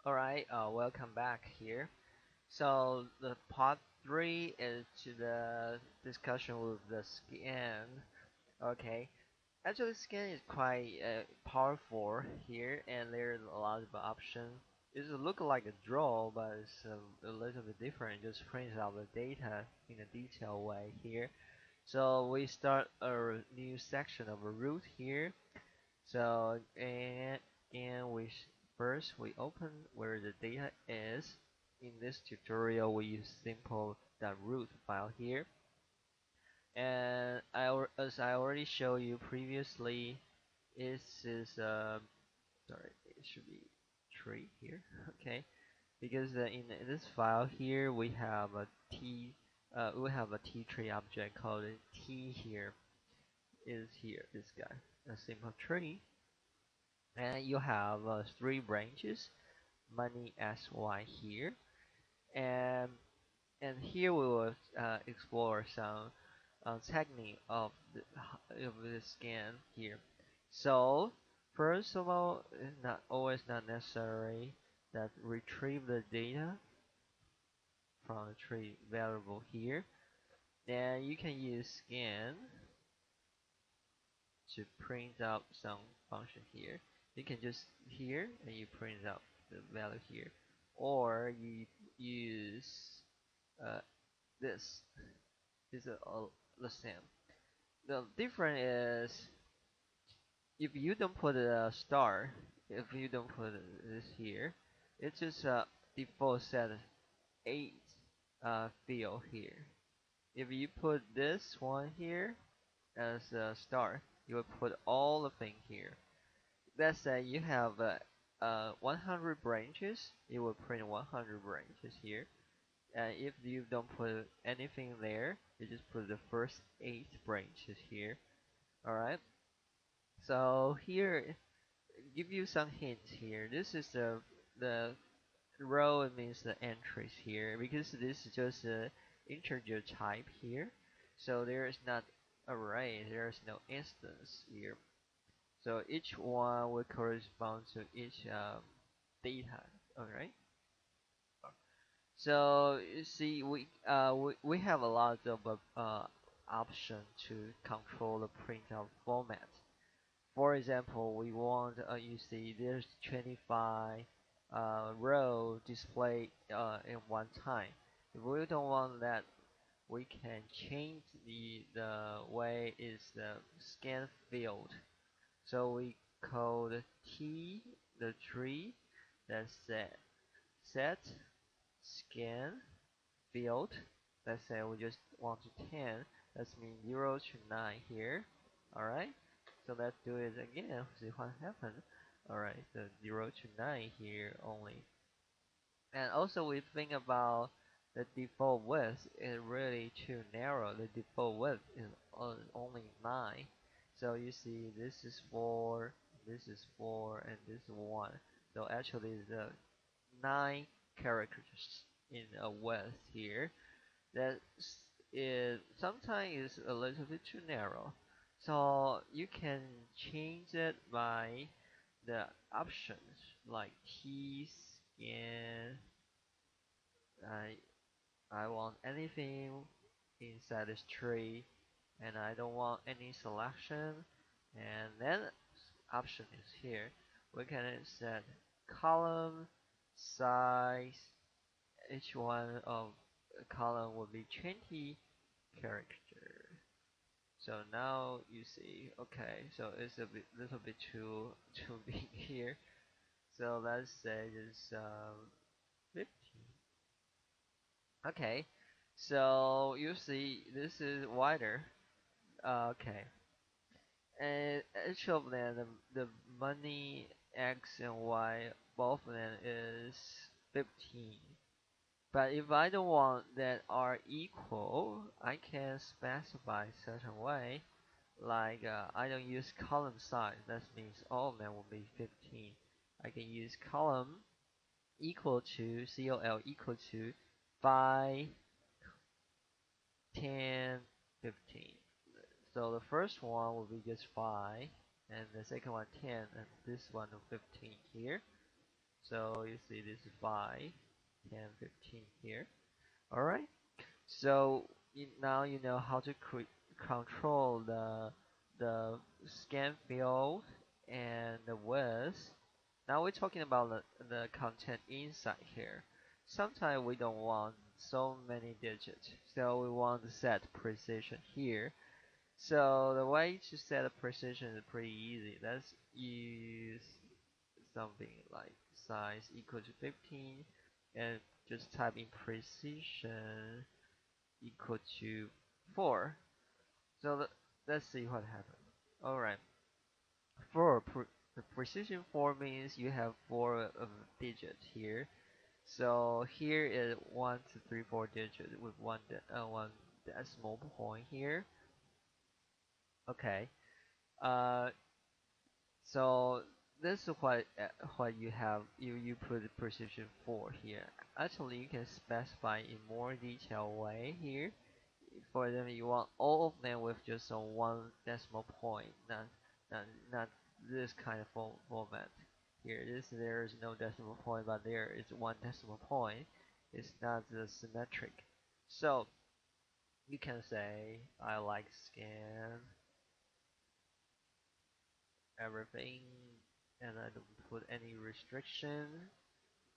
Alright, welcome back here. So the part 3 is to the discussion with the scan. Okay, actually scan is quite powerful here and there's a lot of options. It look like a draw but it's a little bit different. It just prints out the data in a detailed way here. So we start a new section of a root here. So first we open where the data is. In this tutorial, we use simple .root file here, and as I already showed you previously, this is sorry, it should be tree here. Okay, because in this file here we have a T tree object called T here. Is here this guy a simple tree, and you have three branches, money sy here, and here we will explore some technique of the scan here. So first of all, it's not necessary that retrieve the data from the tree variable here. Then you can use scan to print out some function here. You can just here and you print out the value here, or you use uh, this. This is all the same. The difference is if you don't put a star, if you don't put this here, it's just a default set 8 field here. If you put this one here as a star, you will put all the thing here. Let's say you have 100 branches, it will print 100 branches here. And if you don't put anything there, you just put the first 8 branches here. Alright, so here, give you some hints here. This is the row, it means the entries here, because this is just a integer type here. So there is not array, there is no instance here. So each one will correspond to each data. Alright. So you see, we have a lot of option to control the printout format. For example, we want you see there's 25 row display in one time. If we don't want that, we can change the way is the scan field. So we code T the tree that set scan field. Let's say we just want to 10. That's mean 0 to 9 here. Alright. So let's do it again. See what happened. Alright, so 0 to 9 here only. And also we think about the default width is really too narrow. The default width is only 9. So you see this is 4, this is 4, and this is 1. So actually the 9 characters in a width here. That is sometimes is a little bit too narrow. So you can change it by the options like T scan. I I want anything inside this tree, and I don't want any selection. And then option is here. We can set column size. Each one of column will be 20 character. So now you see, okay, so it's a little bit too big here. So let's say it's 50. Okay, so you see this is wider. Okay, and each of them, the money X and Y, both of them is 15. But if I don't want that are equal, I can specify certain way. Like I don't use column size. That means all of them will be 15. I can use column equal to col equal to 5, 10, 15. So the first one will be just 5, and the second one 10, and this one 15 here. So you see this is 5, 10, 15 here. All right. So now you know how to control the scan field and the width. Now we're talking about the content inside here. Sometimes we don't want so many digits, so we want to set precision here. So the way to set a precision is pretty easy. Let's use something like size equal to 15 and just type in precision equal to 4. So let's see what happens. Alright, the precision 4 means you have 4 digits here. So here is 1, 2, 3, 4 digits with one decimal point here. Okay. Uh, so this is what you have. You put the precision 4 here. Actually, you can specify in more detailed way here. For them, you want all of them with just a one decimal point, not not this kind of format. Here, there is no decimal point, but there is one decimal point. It's not symmetric. So you can say I like scan everything, and I don't put any restriction,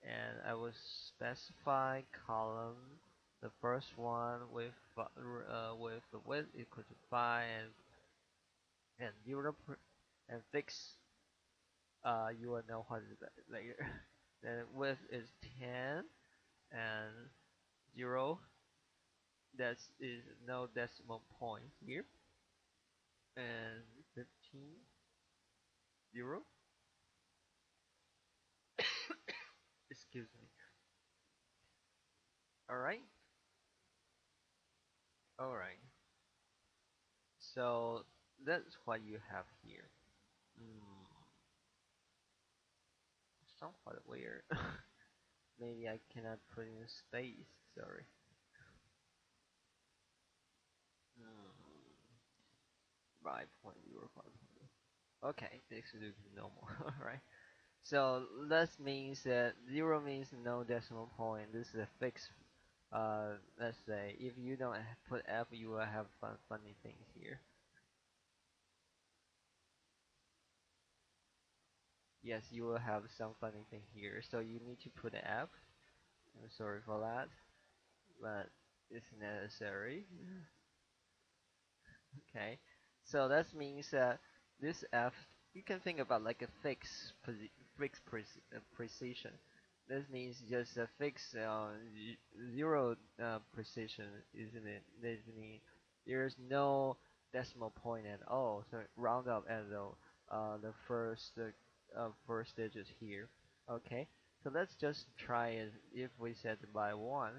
and I will specify column. The first one with the width equal to 5 and Europe and fix you will know what is that later. Then width is 10 and 0, that is no decimal point here, and 15 0. Excuse me. Alright. Alright, so that's what you have here. mm, Somewhat weird. Maybe I cannot put in space, sorry. mm, 5.05. Okay, this is normal. Alright. So that means that 0 means no decimal point. This is a fixed. Let's say if you don't put F, you will have funny things here. Yes, you will have some funny thing here. So you need to put an F. I'm sorry for that, but it's necessary. Okay, so that means that this F, you can think about like a precision. This means just a fixed zero precision, isn't it? This means there's no decimal point at all. So round up at the first digit here. Okay, so let's just try it. If we set it by 1.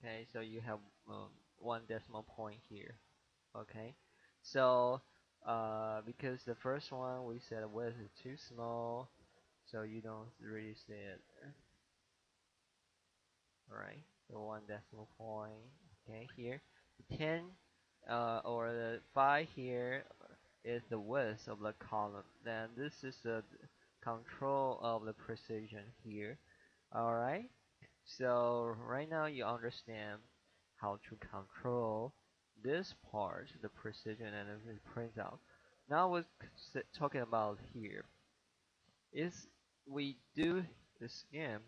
Okay, so you have one decimal point here. Okay, so because the first one we said width is too small, so you don't really see it. Alright, so one decimal point. Okay, here the 10 or the 5 here is the width of the column. Then this is the control of the precision here. Alright, so right now you understand how to control this part, the precision and the printout. Now we're talking about here is we do the scan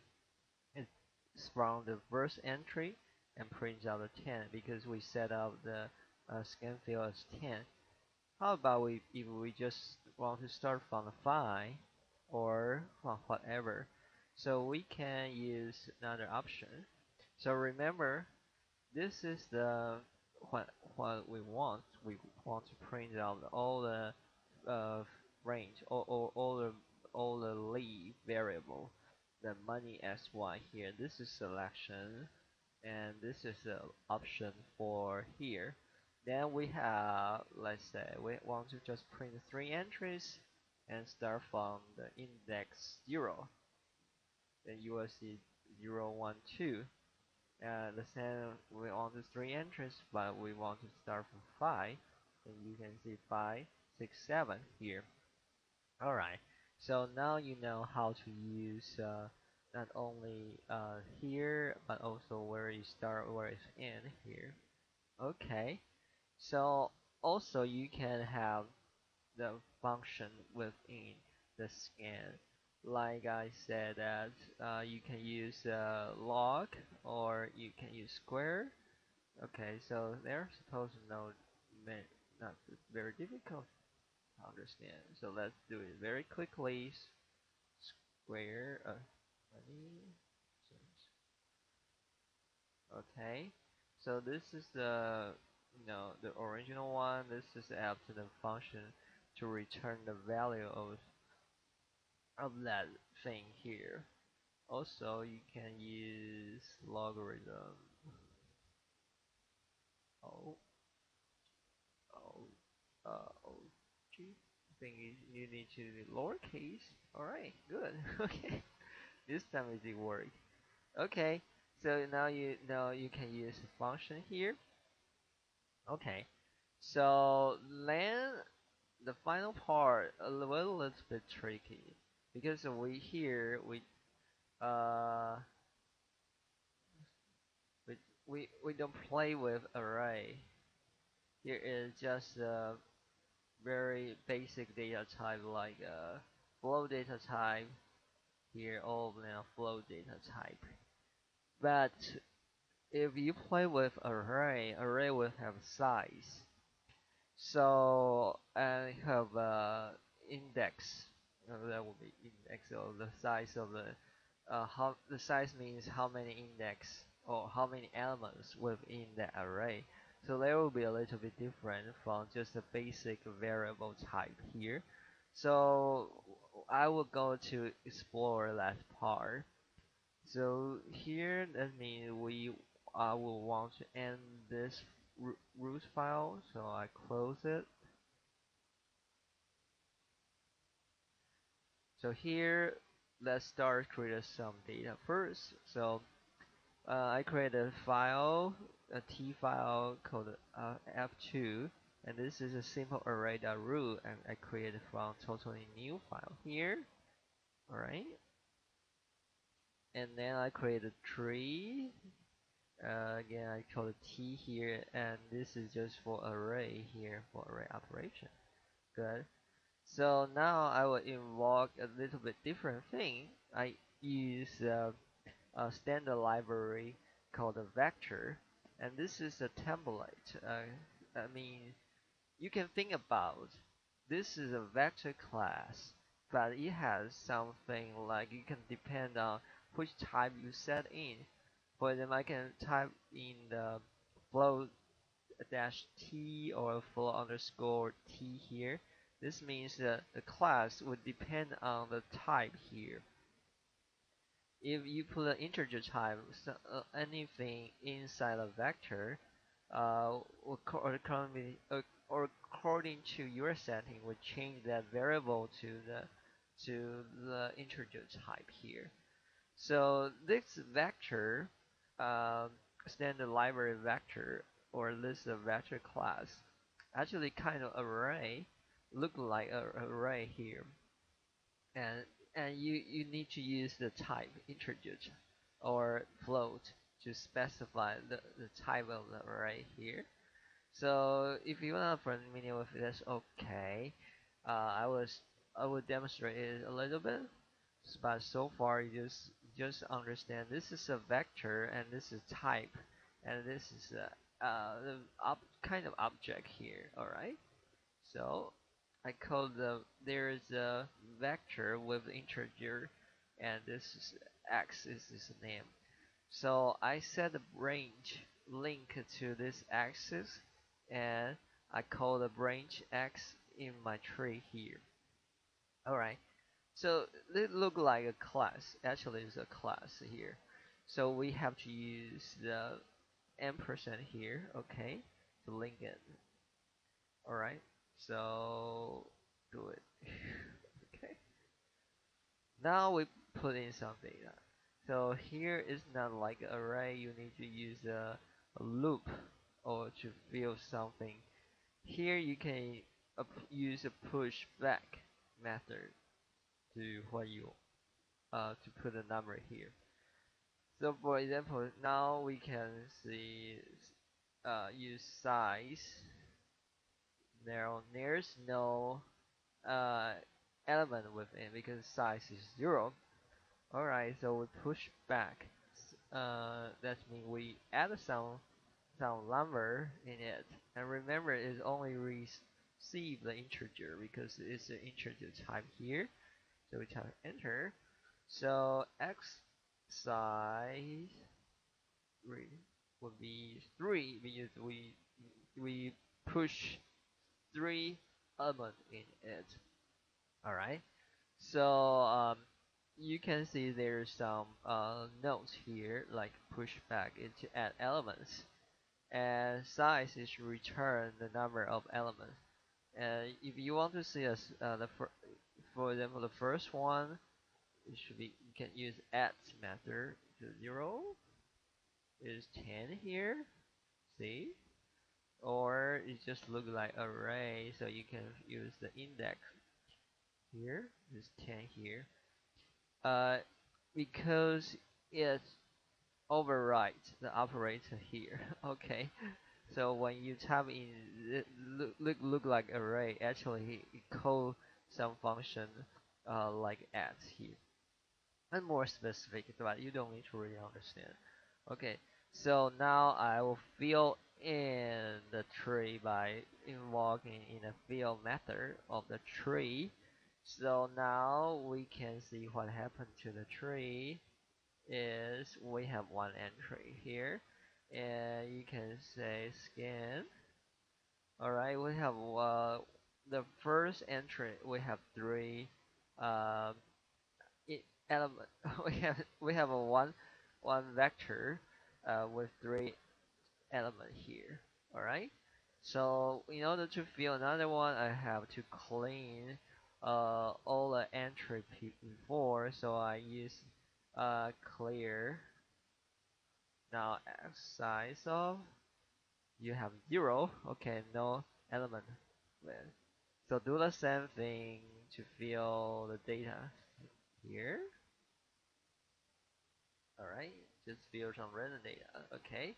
it's from the first entry and print out the 10 because we set up the scan field as 10. How about if we just want to start from the 5 or from whatever? So we can use another option. So remember, this is the what we want. We want to print out all the uh, range, all the lead variable, the money SY here. This is selection, and this is the option for here. Then we have, let's say, we want to just print 3 entries and start from the index 0. Then you will see 0, 1, 2. The same, we want the 3 entries, but we want to start from 5. And you can see 5, 6, 7 here. All right. So now you know how to use not only here, but also where you start, where it's in here. Okay. So also you can have the function within the scan. Like I said that you can use log or you can use square. Okay, so they're supposed to know not very difficult to understand. So let's do it very quickly. Square, money. Okay, so this is the the original one. This is after the function to return the value of that thing here. Also, you can use logarithm. Oh, oh, oh, G. I think you need to do lowercase. All right, good. Okay, this time it did work. Okay, so now you know you can use a function here. Okay, so then the final part a little bit tricky because uh we we don't play with array. Here is just a very basic data type like flow data type. Here all of them are flow data type. But if you play with array will have size. So I have index. That will be index of the size of the how the size means how many index or how many elements within the array. So there will be a little bit different from just a basic variable type here. So I will go to explore that part. So here that means we will want to end this root file. So I close it. So here, let's start create some data first. So I create a file, a T file called f2, and this is a simple array.root, and I created from totally new file here. All right, and then I create a tree. Again, I call it T here, and this is just for array here for array operation. Good. So now I will invoke a little bit different thing. I use a standard library called a vector, and this is a template. I mean, you can think about this is a vector class, but it has something like you can depend on which type you set in. For example, I can type in the flow dash t or flow underscore t here. This means that the class would depend on the type here. If you put an integer type, so, anything inside a vector, or according to your setting, would change that variable to the integer type here. So this vector, standard library vector or list of vector class, actually kind of array, look like an array here, and you need to use the type integer or float to specify the type of the array here. So if you are familiar with this, okay, I will demonstrate it a little bit, but so far you just understand this is a vector and this is type, and this is the kind of object here. All right. So I call there is a vector with integer, and this is x is its name. So I set the branch link to this axis, and I call the branch x in my tree here. All right. So it look like a class. Actually, it's a class here. So we have to use the ampersand here, okay, to link it. All right. So do it. Okay. Now we put in some data. So here is not like an array. You need to use a loop or to fill something. Here you can use a push back. method to what you to put a number here. So for example, now we can see use size. There's no uh, element within because size is 0. Alright, so we push back. That means we add some number in it. And remember, it only receive the integer because it's an integer type here. So we type enter. So x size would be 3 because we push 3 element in it. Alright. So you can see there's some notes here like push back into add elements, and size is return the number of elements. And if you want to see for example the first one, it should be you can use add method to 0 is 10 here, see, or it just look like array, so you can use the index here is 10 here, uh, because it overwrites the operator here. Okay, so when you type in it look like array, actually it call some function like add here, and more specific, but you don't need to really understand. Okay, so now I will fill in the tree by invoking in a fill method of the tree. So now we can see what happened to the tree is we have one entry here, and you can say scan. Alright, we have the first entry, we have 3 um, element. We have a one vector with 3 element here. Alright, so in order to fill another one, I have to clean all the entry before, so I use clear. Now size of you have 0. Okay, no element with. So do the same thing to fill the data here. Alright, just fill some random data. Okay,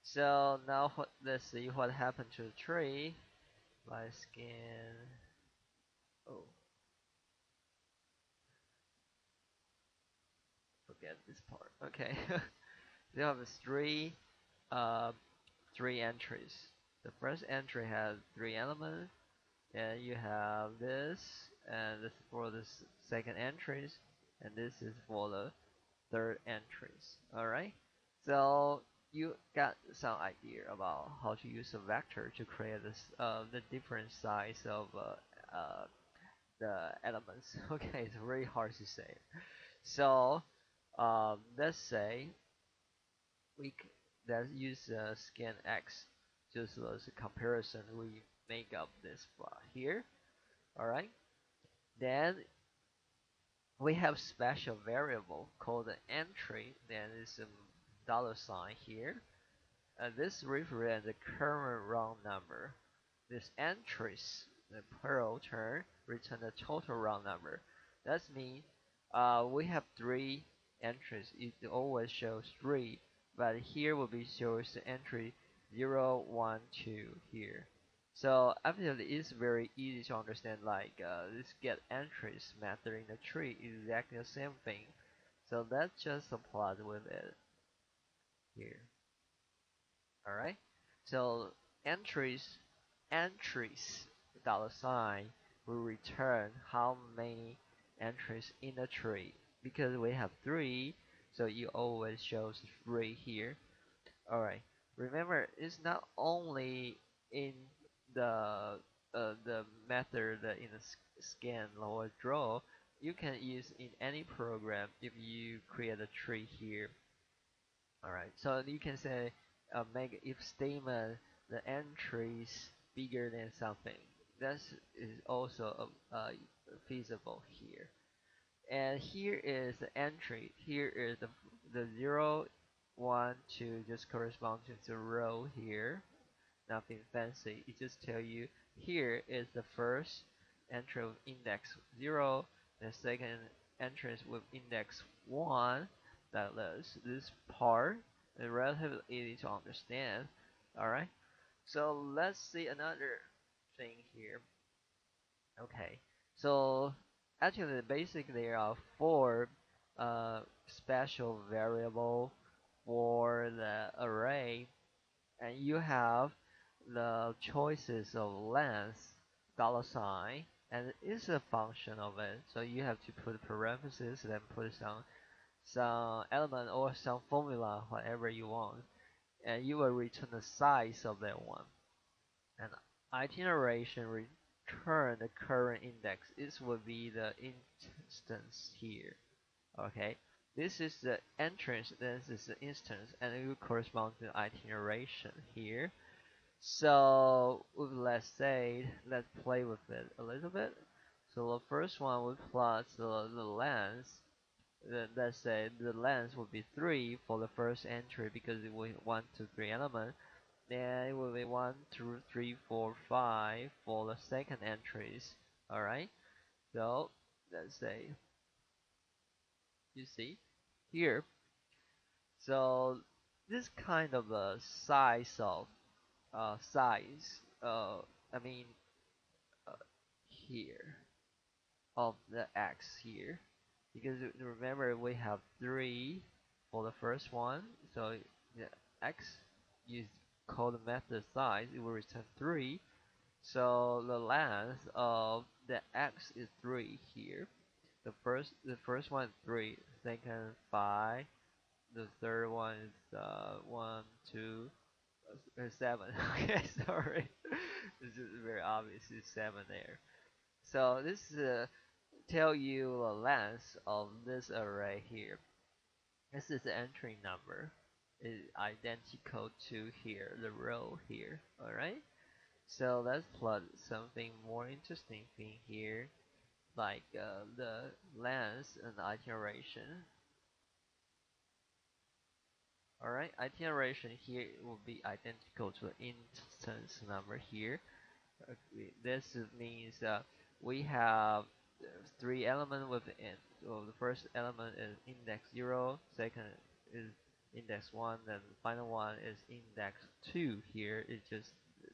so now let's see what happened to the tree by scan. Oh, forget this part. Okay, you have 3 uh, 3 entries. The first entry has 3 elements, and you have this, and this for the second entries, and this is for the third entries. Alright, so you got some idea about how to use a vector to create this the different size of the elements. Okay, it's very hard to say. So let's say let's use scan x just as a comparison. We make up this plot here. Alright, then we have special variable called the entry, then is a dollar sign here. This represents the current round number. This entries, the Perl term, return the total round number. That means we have 3 entries. It always shows 3, but here will be shows the entry 0, 1, 2 here. So obviously it's very easy to understand, like this get entries method in the tree is exactly the same thing. So let's just apply with it here. Alright, so entries dollar sign will return how many entries in the tree, because we have 3, so you always shows 3 here. Alright, remember it's not only in the method in the scan or draw. You can use in any program if you create a tree here. Alright, so you can say make if statement the entries bigger than something. That is also feasible here. And here is the entry. Here is the 0, 1, 2 just correspond to the row here. Nothing fancy. It just tell you here is the first entry with index 0, the second entrance with index 1. That is this part is relatively easy to understand. Alright, so let's see another thing here. Okay, so actually basically there are four special variable for the array, and you have the choices of length, dollar sign, and it's a function of it. So you have to put parentheses, then put some element or some formula, whatever you want, and you will return the size of that one. And iteration return the current index. This will be the instance here. Okay, this is the entrance, this is the instance, and it will correspond to iteration here. So let's say, let's play with it a little bit. So the first one we plot the length. Let's say the length will be 3 for the first entry because it will 1, 2, 3 element. Then it will be 1, 2, 3, 4, 5 for the second entries. Alright, so let's say, you see here. So this kind of a size of size, I mean uh, here of the x here, because remember we have 3 for the first one, so the x, you call the method size, it will return 3. So the length of the x is 3 here. The first one is 3, second 5, the third one is 1, 2, 7. Okay, sorry. This is very obvious. It's 7 there. So this tell you the length of this array here. This is the entry number. Is identical to here, the row here. Alright? So let's plot something more interesting thing here, like the length and iteration. Alright, iteration here will be identical to the instance number here. This means we have 3 elements within. So the first element is index 0, second is index 1, then the final one is index 2 here. It's just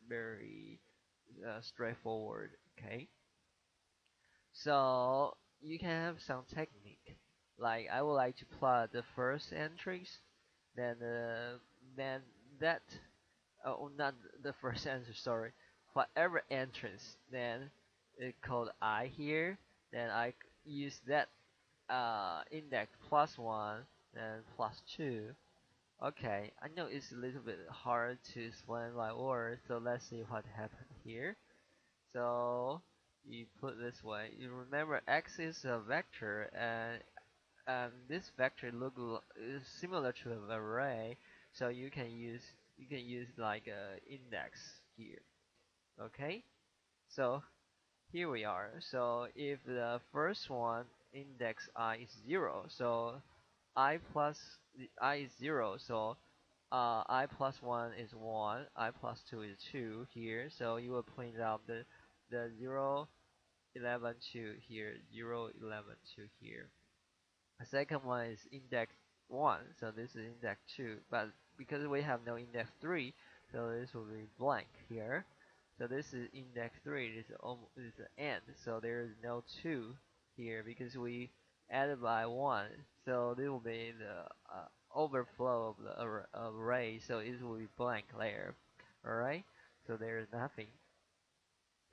very straightforward, okay? So you can have some technique. Like I would like to plot the first entries, then then that, oh, not the first answer, sorry, whatever entrance, then it called I here, then I use that index +1 and +2. Okay, I know it's a little bit hard to explain by words, so let's see what happened here. So you put this way, you remember x is a vector, and this vector is similar to an array, so you can use like a index here. Okay, so here we are. So if the first one index I is 0, so I is 0, so I plus 1 is 1, I plus 2 is 2 here, so you will print out the 0, 11, 2 here, 0, 11, 2 here. The second one is index 1, so this is index 2, but because we have no index 3, so this will be blank here. So this is index 3, this is the end, so there is no 2 here because we added by 1, so this will be the overflow of the array, so it will be blank there. Alright, so there is nothing.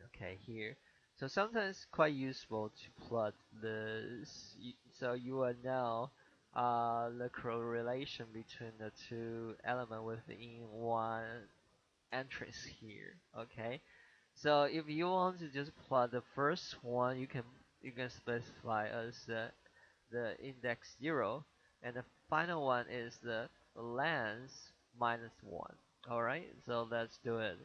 Okay, here. So sometimes it's quite useful to plot this, so you will know the correlation between the two elements within one entrance here. Okay, so if you want to just plot the first one, you can specify as the index 0, and the final one is the length -1. All right, so let's do it.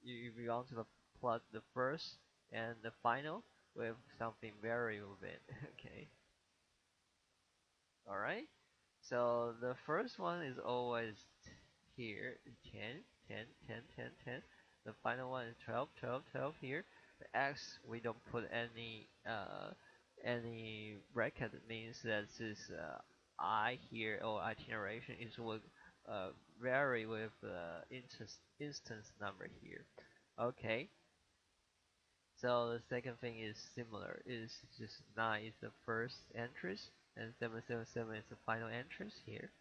If you want to plot the first and the final with something variable in. Okay, all right. So the first one is always here, 10, 10, 10, 10, 10. The final one is 12, 12, 12 here. the x we don't put any bracket. It means that this I here or iteration is will uh, vary with instance number here. Okay, so the second thing is similar. Is just 9 is the first entries and 777 is the final entries here.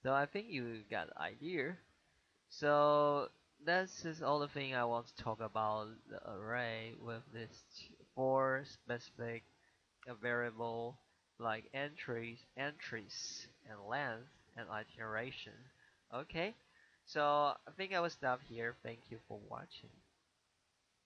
So I think you got the idea. So that's just all the thing I want to talk about the array with this four specific variable like entries and length and iteration. Okay, so I think I will stop here. Thank you for watching.